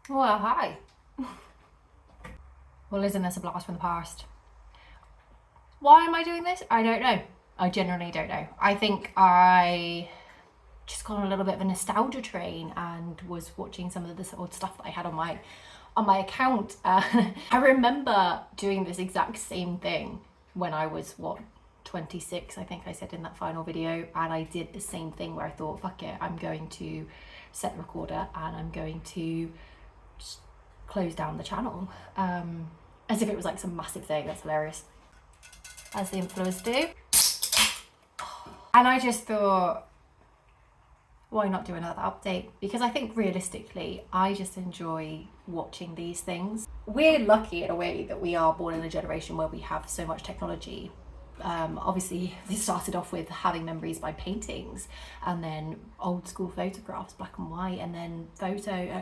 Well, hi. Well, isn't this a blast from the past? Why am I doing this? I don't know. I genuinely don't know. I think I just got on a little bit of a nostalgia train and was watching some of this old stuff that I had on my account. I remember doing this exact same thing when I was 26, I think I said in that final video, and I did the same thing where I thought, fuck it, I'm going to set the recorder and I'm going to just close down the channel. As if it was like some massive thing. That's hilarious. As the influencers do. And I just thought, why not do another update? Because I think realistically, I just enjoy watching these things. We're lucky in a way that we are born in a generation where we have so much technology. Obviously, we started off with having memories by paintings, and then old school photographs, black and white, and then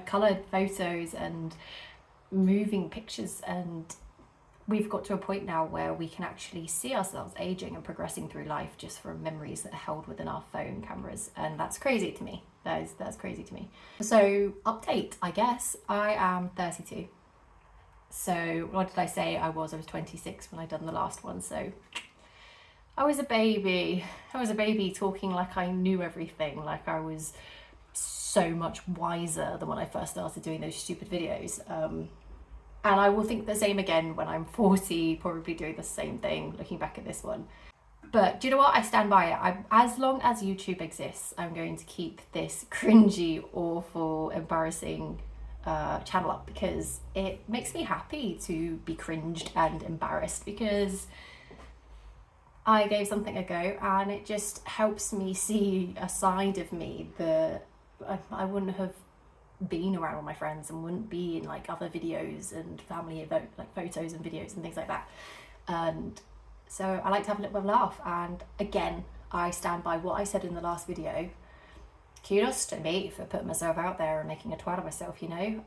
coloured photos and moving pictures, and we've got to a point now where we can actually see ourselves aging and progressing through life just from memories that are held within our phone cameras, and that's crazy to me. That's crazy to me. So update, I guess. I am 32. So what did I say I was 26 when I done the last one. So I was a baby talking like I knew everything, like I was so much wiser than when I first started doing those stupid videos. And I will think the same again when I'm 40, probably doing the same thing, looking back at this one. But do you know what? I stand by it. As long as YouTube exists, I'm going to keep this cringy, awful, embarrassing channel up, because it makes me happy to be cringed and embarrassed, because I gave something a go and it just helps me see a side of me that I wouldn't have been around with my friends and wouldn't be in like other videos and family like photos and videos and things like that. And so I like to have a little bit of a laugh, and again, I stand by what I said in the last video. Kudos to me for putting myself out there and making a twat of myself, you know.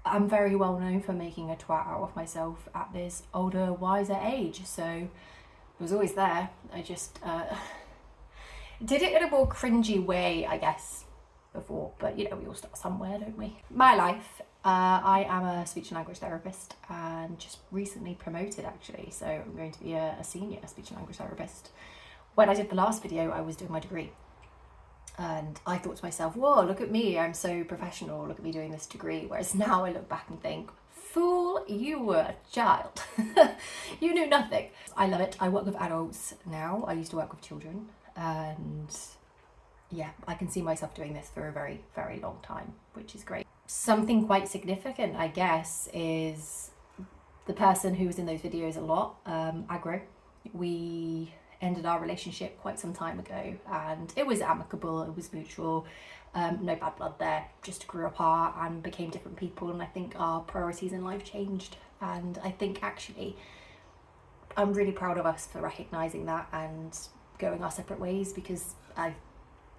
I'm very well known for making a twat out of myself at this older, wiser age, so it was always there. I just did it in a more cringy way, I guess, before, but you know, we all start somewhere, don't we? My life, I am a speech and language therapist, and just recently promoted actually, so I'm going to be a senior speech and language therapist. When I did the last video, I was doing my degree, and I thought to myself, whoa, look at me, I'm so professional, look at me doing this degree. Whereas now I look back and think, fool, you were a child. You knew nothing. I love it. I work with adults now. I used to work with children, and yeah, I can see myself doing this for a very, very long time, which is great. Something quite significant, I guess, is the person who was in those videos a lot, Agro. We ended our relationship quite some time ago, and it was amicable, it was mutual, no bad blood there, just grew apart and became different people, and I think our priorities in life changed. And I think actually I'm really proud of us for recognising that and going our separate ways, because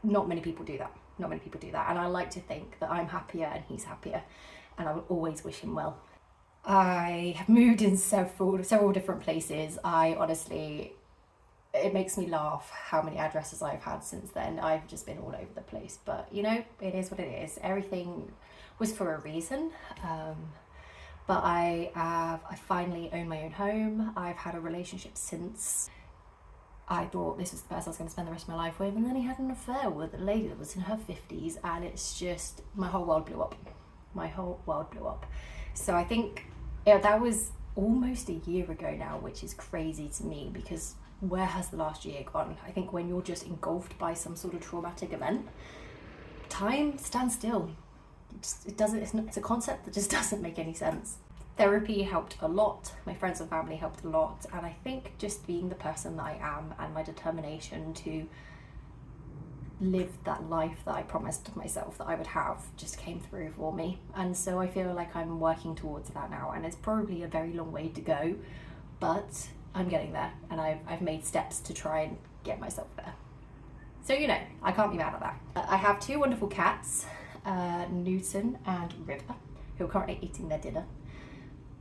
not many people do that. Not many people do that. And I like to think that I'm happier and he's happier, and I will always wish him well. I have moved in several different places. It makes me laugh how many addresses I've had since then. I've just been all over the place, but you know, it is what it is. Everything was for a reason. But I finally own my own home. I've had a relationship since. I thought this was the person I was going to spend the rest of my life with, and then he had an affair with a lady that was in her 50s, and it's just, my whole world blew up. My whole world blew up. So I think that was almost a year ago now, which is crazy to me, because where has the last year gone? I think when you're just engulfed by some sort of traumatic event, time stands still. It's a concept that just doesn't make any sense. Therapy helped a lot, my friends and family helped a lot, and I think just being the person that I am and my determination to live that life that I promised myself that I would have just came through for me. And so I feel like I'm working towards that now, and it's probably a very long way to go, but I'm getting there, and I've made steps to try and get myself there. So you know, I can't be mad at that. I have two wonderful cats, Newton and River, who are currently eating their dinner.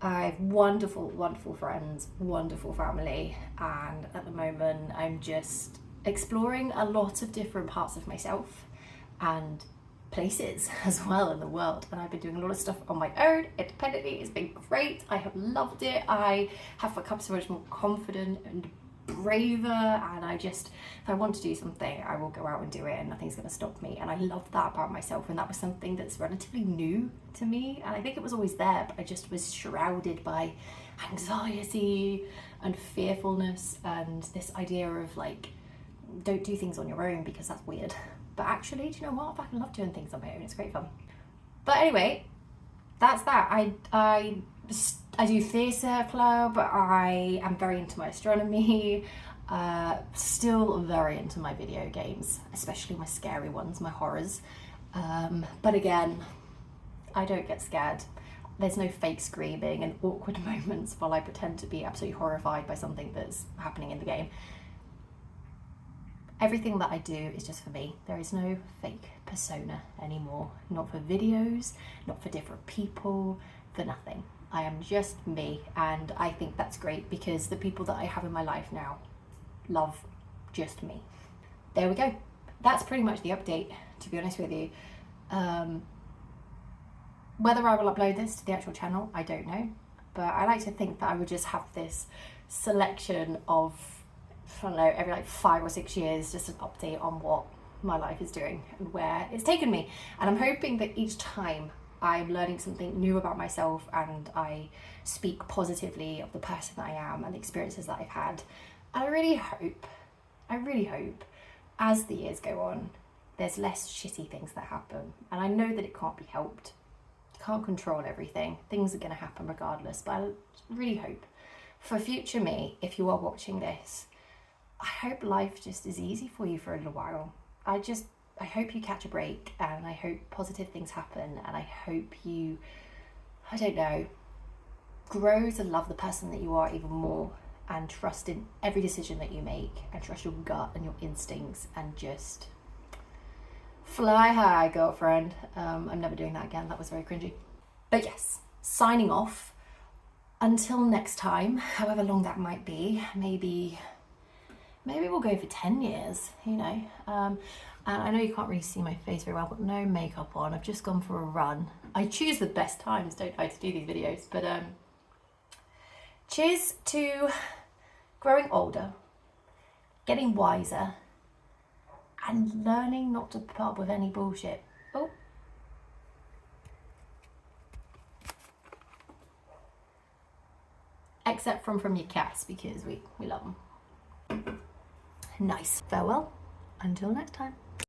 I have wonderful, wonderful friends, wonderful family, and at the moment I'm just exploring a lot of different parts of myself and places as well in the world, and I've been doing a lot of stuff on my own independently. It's been great. I have loved it. I have become so much more confident and braver, and if I want to do something, I will go out and do it, and nothing's going to stop me. And I love that about myself, and that was something that's relatively new to me, and I think it was always there, but I just was shrouded by anxiety and fearfulness and this idea of like, don't do things on your own because that's weird. But actually, do you know what? I fucking love doing things on my own. It's great fun. But anyway, that's that. I do theatre club. I am very into my astronomy. Still very into my video games, especially my scary ones, my horrors. But again, I don't get scared. There's no fake screaming and awkward moments while I pretend to be absolutely horrified by something that's happening in the game. Everything that I do is just for me. There is no fake persona anymore. Not for videos, not for different people, for nothing. I am just me, and I think that's great because the people that I have in my life now love just me. There we go. That's pretty much the update, to be honest with you. Whether I will upload this to the actual channel, I don't know. But I like to think that I would just have this selection of, I don't know, every like 5 or 6 years, just an update on what my life is doing and where it's taken me. And I'm hoping that each time I'm learning something new about myself and I speak positively of the person that I am and the experiences that I've had. And I really hope as the years go on, there's less shitty things that happen. And I know that it can't be helped. You can't control everything. Things are going to happen regardless. But I really hope for future me, if you are watching this, I hope life just is easy for you for a little while. I hope you catch a break, and I hope positive things happen, and I hope you, I don't know, grow to love the person that you are even more, and trust in every decision that you make, and trust your gut and your instincts, and just fly high, girlfriend. I'm never doing that again. That was very cringy. But yes, signing off. Until next time, however long that might be, maybe we'll go for 10 years, you know. And I know you can't really see my face very well, but no makeup on. I've just gone for a run. I choose the best times, don't I, to do these videos. But cheers to growing older, getting wiser, and learning not to put up with any bullshit. Oh. Except from your cats, because we love them. Nice. Farewell. Until next time.